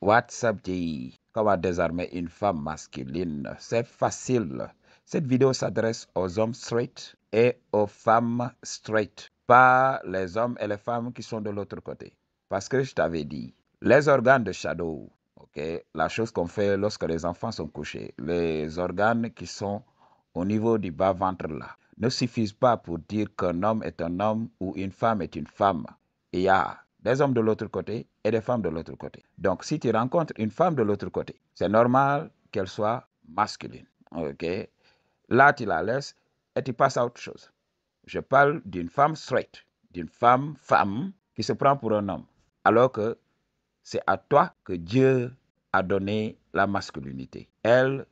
What's up, G? Comment désarmer une femme masculine? C'est facile. Cette vidéo s'adresse aux hommes straight et aux femmes straight, pas les hommes et les femmes qui sont de l'autre côté. Parce que je t'avais dit, les organes de Shadow, ok, la chose qu'on fait lorsque les enfants sont couchés, les organes qui sont au niveau du bas-ventre là, ne suffisent pas pour dire qu'un homme est un homme ou une femme est une femme. Il y a des hommes de l'autre côté et des femmes de l'autre côté. Donc, si tu rencontres une femme de l'autre côté, c'est normal qu'elle soit masculine. Ok? Là, tu la laisses et tu passes à autre chose. Je parle d'une femme straight, d'une femme qui se prend pour un homme. Alors que c'est à toi que Dieu a donné la masculinité. Elle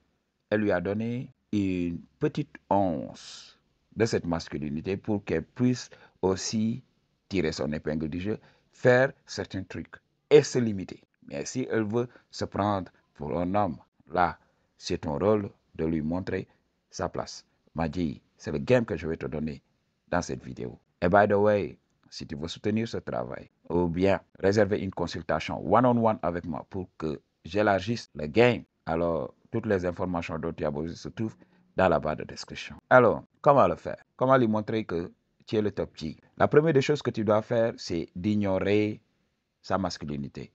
lui a donné une petite once de cette masculinité pour qu'elle puisse aussi tirer son épingle du jeu, faire certains trucs et se limiter. Mais si elle veut se prendre pour un homme, là, c'est ton rôle de lui montrer sa place. Madi, c'est le game que je vais te donner dans cette vidéo. Et by the way, si tu veux soutenir ce travail, ou bien réserver une consultation one-on-one avec moi pour que j'élargisse le game, alors toutes les informations dont tu as besoin se trouvent dans la barre de description. Alors, comment le faire? Comment lui montrer que tu es le top G? La première des choses que tu dois faire, c'est d'ignorer sa masculinité.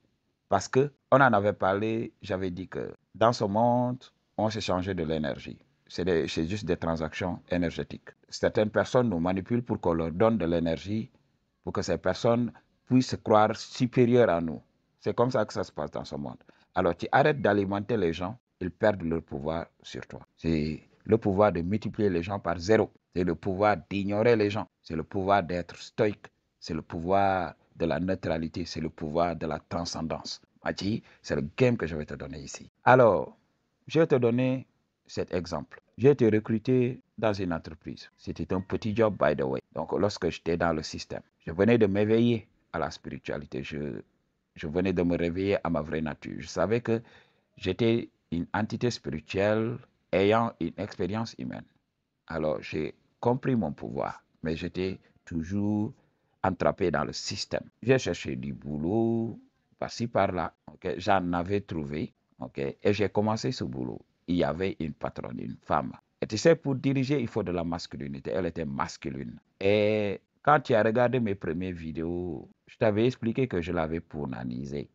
Parce que on en avait parlé, j'avais dit que dans ce monde, on s'échangeait de l'énergie. C'est juste des transactions énergétiques. Certaines personnes nous manipulent pour qu'on leur donne de l'énergie, pour que ces personnes puissent se croire supérieures à nous. C'est comme ça que ça se passe dans ce monde. Alors tu arrêtes d'alimenter les gens, ils perdent leur pouvoir sur toi. C'est le pouvoir de multiplier les gens par zéro. C'est le pouvoir d'ignorer les gens. C'est le pouvoir d'être stoïque. C'est le pouvoir de la neutralité. C'est le pouvoir de la transcendance. Mati, c'est le game que je vais te donner ici. Alors, je vais te donner cet exemple. J'ai été recruté dans une entreprise. C'était un petit job, by the way. Donc, lorsque j'étais dans le système, je venais de m'éveiller à la spiritualité. Je venais de me réveiller à ma vraie nature. Je savais que j'étais une entité spirituelle ayant une expérience humaine. Alors, j'ai compris mon pouvoir, mais j'étais toujours entrappé dans le système. J'ai cherché du boulot, par-ci, par-là. Okay? J'en avais trouvé, okay? Et j'ai commencé ce boulot. Il y avait une patronne, une femme. Et tu sais, pour diriger, il faut de la masculinité. Elle était masculine. Et quand tu as regardé mes premières vidéos, je t'avais expliqué que je l'avais pournanisée.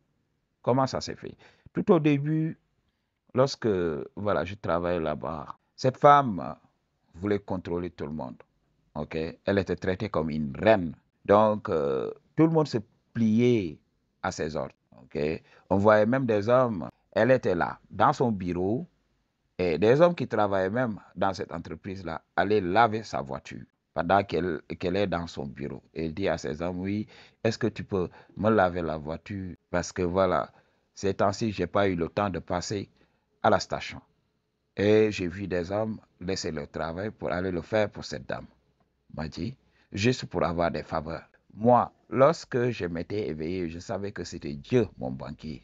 Comment ça s'est fait? Tout au début, lorsque voilà, je travaillais là-bas, cette femme voulait contrôler tout le monde. Okay? Elle était traitée comme une reine. Donc, tout le monde se pliait à ses ordres. Okay? On voyait même des hommes, elle était là, dans son bureau, et des hommes qui travaillaient même dans cette entreprise-là allaient laver sa voiture pendant qu'elle est dans son bureau. Et elle dit à ses hommes, oui, est-ce que tu peux me laver la voiture? Parce que voilà, ces temps-ci, je n'ai pas eu le temps de passer à la station. Et j'ai vu des hommes laisser leur travail pour aller le faire pour cette dame. M'a dit, juste pour avoir des faveurs. Moi, lorsque je m'étais éveillé, je savais que c'était Dieu, mon banquier.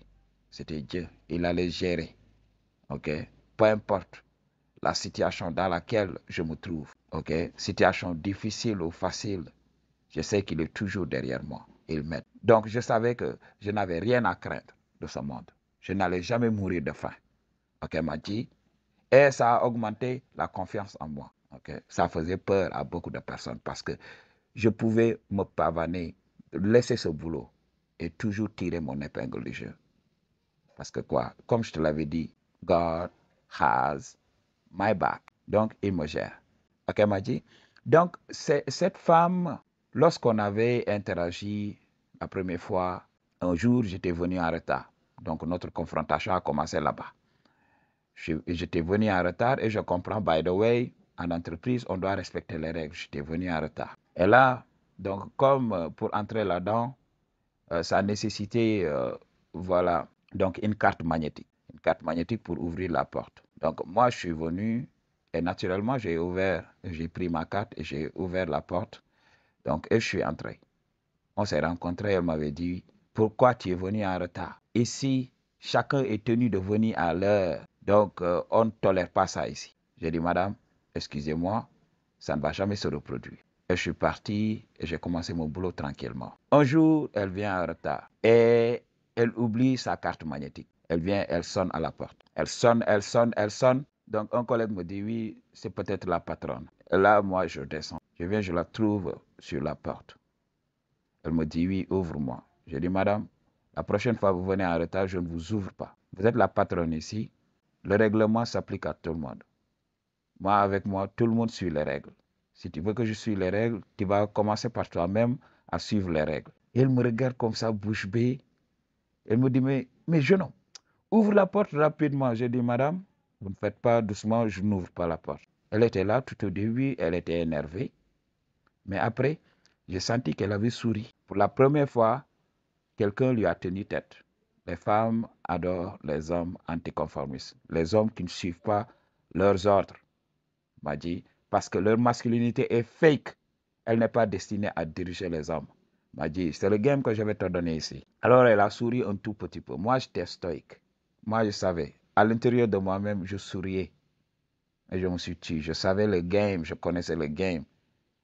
C'était Dieu. Il allait gérer. OK? Peu importe la situation dans laquelle je me trouve. OK? Situation difficile ou facile, je sais qu'il est toujours derrière moi. Il m'aide. Donc, je savais que je n'avais rien à craindre de ce monde. Je n'allais jamais mourir de faim. OK, m'a dit. Et ça a augmenté la confiance en moi. Okay? Ça faisait peur à beaucoup de personnes parce que je pouvais me pavaner, laisser ce boulot et toujours tirer mon épingle du jeu. Parce que quoi, comme je te l'avais dit, God has my back. Donc, il me gère. Ok, m'a dit. Donc, cette femme, lorsqu'on avait interagi la première fois, un jour, j'étais venu en retard. Donc, notre confrontation a commencé là-bas. J'étais venu en retard et je comprends, by the way, en entreprise, on doit respecter les règles. J'étais venu en retard. Et là, donc, comme pour entrer là-dedans, ça nécessitait, voilà, donc une carte magnétique. Une carte magnétique pour ouvrir la porte. Donc, moi, je suis venu et naturellement, j'ai pris ma carte et j'ai ouvert la porte. Donc, et je suis entré. On s'est rencontrés, elle m'avait dit, pourquoi tu es venu en retard? Ici, chacun est tenu de venir à l'heure. Donc, on ne tolère pas ça ici. J'ai dit, madame, excusez-moi, ça ne va jamais se reproduire. Et je suis parti et j'ai commencé mon boulot tranquillement. Un jour, elle vient en retard et Elle oublie sa carte magnétique. Elle vient, elle sonne à la porte. Elle sonne, elle sonne, elle sonne. Donc un collègue me dit, oui, c'est peut-être la patronne. Et là, moi, je descends. Je viens, je la trouve sur la porte. Elle me dit, oui, ouvre-moi. Je dis, madame, la prochaine fois que vous venez en retard, je ne vous ouvre pas. Vous êtes la patronne ici. Le règlement s'applique à tout le monde. Moi, avec moi, tout le monde suit les règles. Si tu veux que je suive les règles, tu vas commencer par toi-même à suivre les règles. Et elle me regarde comme ça, bouche bée. Elle me dit, mais jeune homme, ouvre la porte rapidement. J'ai dit, madame, vous ne faites pas doucement, je n'ouvre pas la porte. Elle était là tout au début, elle était énervée. Mais après, j'ai senti qu'elle avait souri. Pour la première fois, quelqu'un lui a tenu tête. Les femmes adorent les hommes anticonformistes, les hommes qui ne suivent pas leurs ordres, m'a dit, parce que leur masculinité est fake. Elle n'est pas destinée à diriger les hommes. M'a dit, c'est le game que je vais te donner ici. Alors elle a souri un tout petit peu. Moi, j'étais stoïque. Moi, je savais. À l'intérieur de moi-même, je souriais. Et je me suis tué. Je savais le game, je connaissais le game.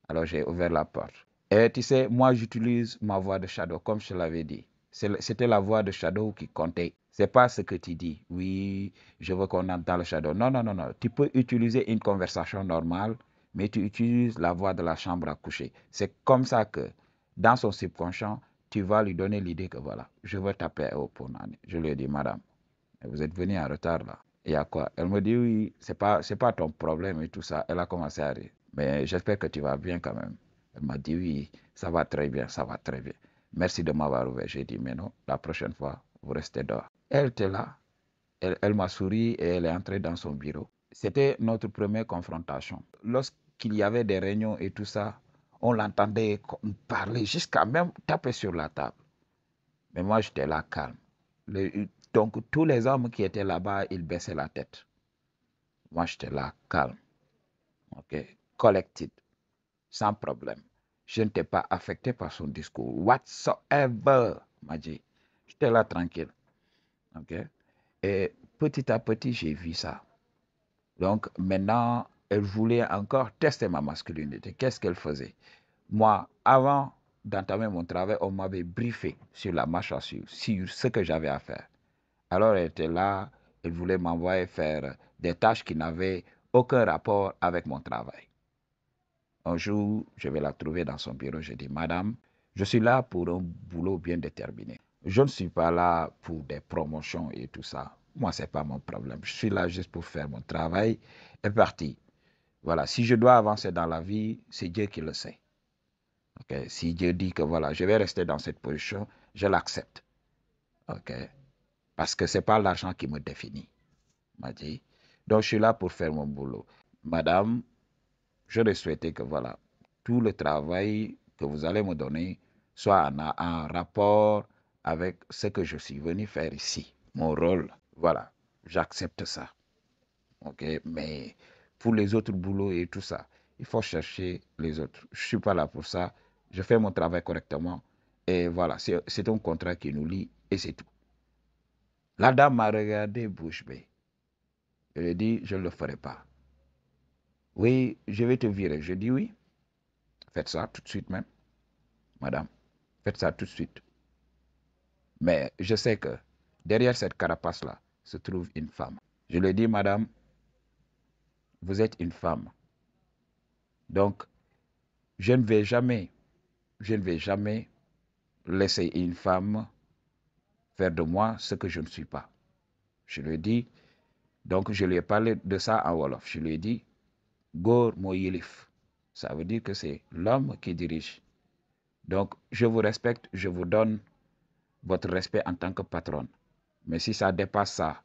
Alors j'ai ouvert la porte. Et tu sais, moi, j'utilise ma voix de Shadow, comme je te l'avais dit. C'était la voix de Shadow qui comptait. C'est pas ce que tu dis. Oui, je veux qu'on entre dans le Shadow. Non, non, non, non. Tu peux utiliser une conversation normale, mais tu utilises la voix de la chambre à coucher. C'est comme ça que, dans son subconscient, tu vas lui donner l'idée que voilà, je veux taper au Ponani. Je lui ai dit, madame, vous êtes venu en retard là. Il y a quoi? Elle me dit, oui, c'est pas ton problème et tout ça. Elle a commencé à rire. Mais j'espère que tu vas bien quand même. Elle m'a dit, oui, ça va très bien, ça va très bien. Merci de m'avoir ouvert. J'ai dit, mais non, la prochaine fois, vous restez dehors. Elle était là. Elle m'a souri et elle est entrée dans son bureau. C'était notre première confrontation. Lorsqu'il y avait des réunions et tout ça, on l'entendait parler jusqu'à même taper sur la table. Mais moi, j'étais là calme. Donc, tous les hommes qui étaient là-bas, ils baissaient la tête. Moi, j'étais là calme. OK? Collected, sans problème. Je n'étais pas affecté par son discours. Whatsoever, m'a dit. J'étais là tranquille. OK? Et petit à petit, j'ai vu ça. Donc, maintenant, elle voulait encore tester ma masculinité. Qu'est-ce qu'elle faisait? Moi, avant d'entamer mon travail, on m'avait briefé sur la marche à suivre, sur ce que j'avais à faire. Alors elle était là, elle voulait m'envoyer faire des tâches qui n'avaient aucun rapport avec mon travail. Un jour, je vais la trouver dans son bureau. Je dis, madame, je suis là pour un boulot bien déterminé. Je ne suis pas là pour des promotions et tout ça. Moi, ce n'est pas mon problème. Je suis là juste pour faire mon travail et partir. Voilà, si je dois avancer dans la vie, c'est Dieu qui le sait. Okay? Si Dieu dit que voilà, je vais rester dans cette position, je l'accepte. Okay? Parce que ce n'est pas l'argent qui me définit, m'a dit. Donc, je suis là pour faire mon boulot. Madame, j'aurais souhaité que voilà, tout le travail que vous allez me donner soit en rapport avec ce que je suis venu faire ici. Mon rôle, voilà, j'accepte ça. OK? Mais pour les autres boulots et tout ça, il faut chercher les autres. Je ne suis pas là pour ça. Je fais mon travail correctement. Et voilà, c'est un contrat qui nous lie et c'est tout. La dame m'a regardé bouche bée. Je lui ai dit, je ne le ferai pas. Oui, je vais te virer. Je dis oui. Faites ça tout de suite même. Madame, faites ça tout de suite. Mais je sais que derrière cette carapace-là se trouve une femme. Je lui ai dit, madame, vous êtes une femme. Donc, je ne vais jamais, je ne vais jamais laisser une femme faire de moi ce que je ne suis pas. Je lui ai dit, donc je lui ai parlé de ça en Wolof. Je lui ai dit, Gor Moyilif. Ça veut dire que c'est l'homme qui dirige. Donc, je vous respecte, je vous donne votre respect en tant que patronne. Mais si ça dépasse ça,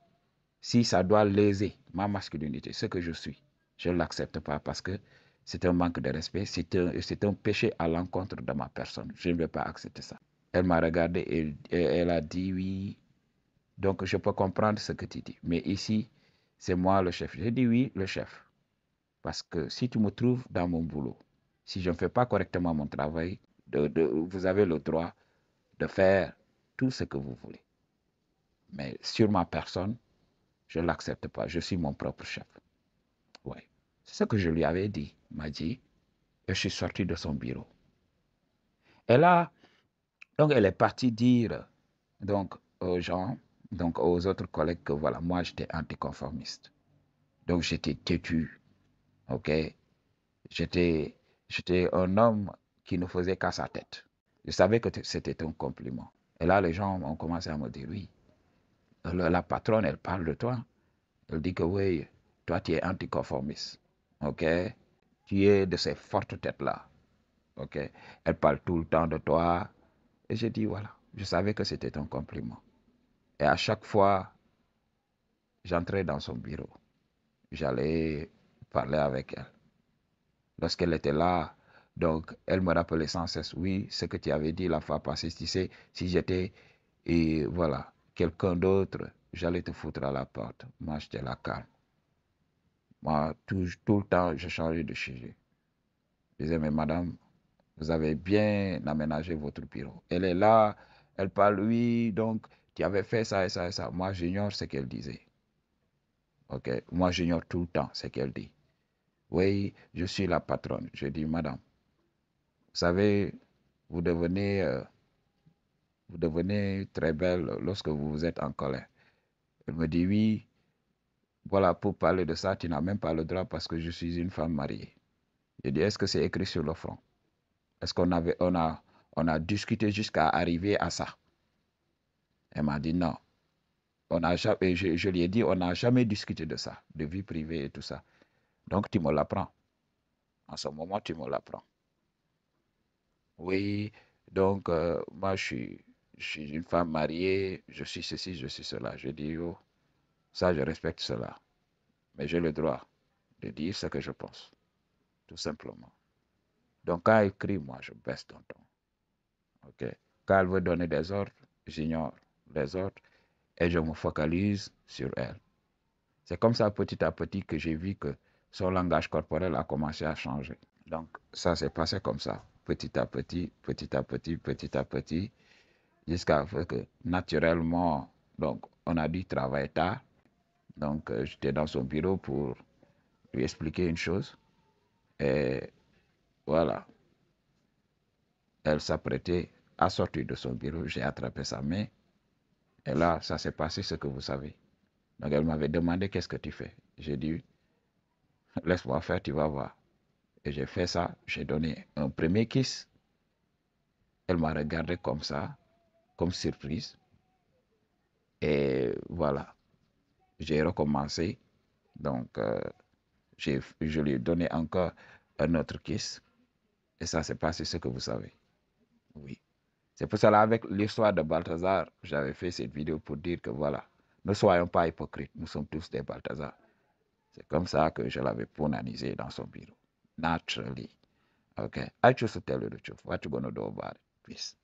si ça doit léser ma masculinité, ce que je suis, je ne l'accepte pas parce que c'est un manque de respect, c'est un péché à l'encontre de ma personne. Je ne vais pas accepter ça. Elle m'a regardé et elle a dit oui. Donc, je peux comprendre ce que tu dis. Mais ici, c'est moi le chef. J'ai dit oui, le chef. Parce que si tu me trouves dans mon boulot, si je ne fais pas correctement mon travail, vous avez le droit de faire tout ce que vous voulez. Mais sur ma personne, je ne l'accepte pas. Je suis mon propre chef. Oui. C'est ce que je lui avais dit. Il m'a dit. Et je suis sorti de son bureau. Et là, donc elle est partie dire donc, aux gens, donc aux autres collègues, que voilà, moi j'étais anticonformiste. Donc j'étais têtu, ok? J'étais, j'étais un homme qui ne faisait qu'à sa tête. Je savais que c'était un compliment. Et là, les gens ont commencé à me dire, oui, la patronne, elle parle de toi. Elle dit que oui, toi, tu es anticonformiste. OK? Tu es de ces fortes têtes-là. OK? Elle parle tout le temps de toi. Et j'ai dit, voilà, je savais que c'était un compliment. Et à chaque fois, j'entrais dans son bureau. J'allais parler avec elle. Lorsqu'elle était là, donc, elle me rappelait sans cesse, oui, ce que tu avais dit la fois passée, tu sais, si j'étais, et voilà, quelqu'un d'autre, j'allais te foutre à la porte. Moi, j'étais là calme. Moi, tout le temps, je changeais de sujet. Je disais, mais madame, vous avez bien aménagé votre bureau. Elle est là, elle parle, oui, donc, tu avais fait ça et ça et ça. Moi, j'ignore ce qu'elle disait. OK? Moi, j'ignore tout le temps ce qu'elle dit. Oui, je suis la patronne. Je dis, madame, vous savez, vous devenez, euh, vous devenez très belle lorsque vous vous êtes en colère. Elle me dit, oui, voilà, pour parler de ça, tu n'as même pas le droit parce que je suis une femme mariée. Je dis, est-ce que c'est écrit sur le front? Est-ce on a discuté jusqu'à arriver à ça? Elle m'a dit non. Je lui ai dit, on n'a jamais discuté de ça, de vie privée et tout ça. Donc, tu me l'apprends. En ce moment, tu me l'apprends. Oui, donc, moi, je suis une femme mariée, je suis ceci, je suis cela. Je dis, oh, ça, je respecte cela. Mais j'ai le droit de dire ce que je pense, tout simplement. Donc, quand elle crie, moi, je baisse ton ton. OK? Quand elle veut donner des ordres, j'ignore les ordres et je me focalise sur elle. C'est comme ça, petit à petit, que j'ai vu que son langage corporel a commencé à changer. Donc, ça s'est passé comme ça, petit à petit, petit à petit, petit à petit, jusqu'à ce que, naturellement, donc, on a dû travailler tard. Donc, j'étais dans son bureau pour lui expliquer une chose. Et voilà, elle s'apprêtait à sortir de son bureau. J'ai attrapé sa main. Et là, ça s'est passé ce que vous savez. Donc, elle m'avait demandé qu'est-ce que tu fais. J'ai dit, laisse-moi faire, tu vas voir. Et j'ai fait ça. J'ai donné un premier kiss. Elle m'a regardé comme ça, comme surprise. Et voilà, j'ai recommencé. Donc, je lui ai donné encore un autre kiss. Et ça s'est passé ce que vous savez. Oui. C'est pour cela, avec l'histoire de Balthazar, j'avais fait cette vidéo pour dire que voilà, ne soyons pas hypocrites. Nous sommes tous des Balthazar. C'est comme ça que je l'avais pronanisé dans son bureau. Naturally. Okay. I choose to tell you the truth. What you gonna do about it? Peace.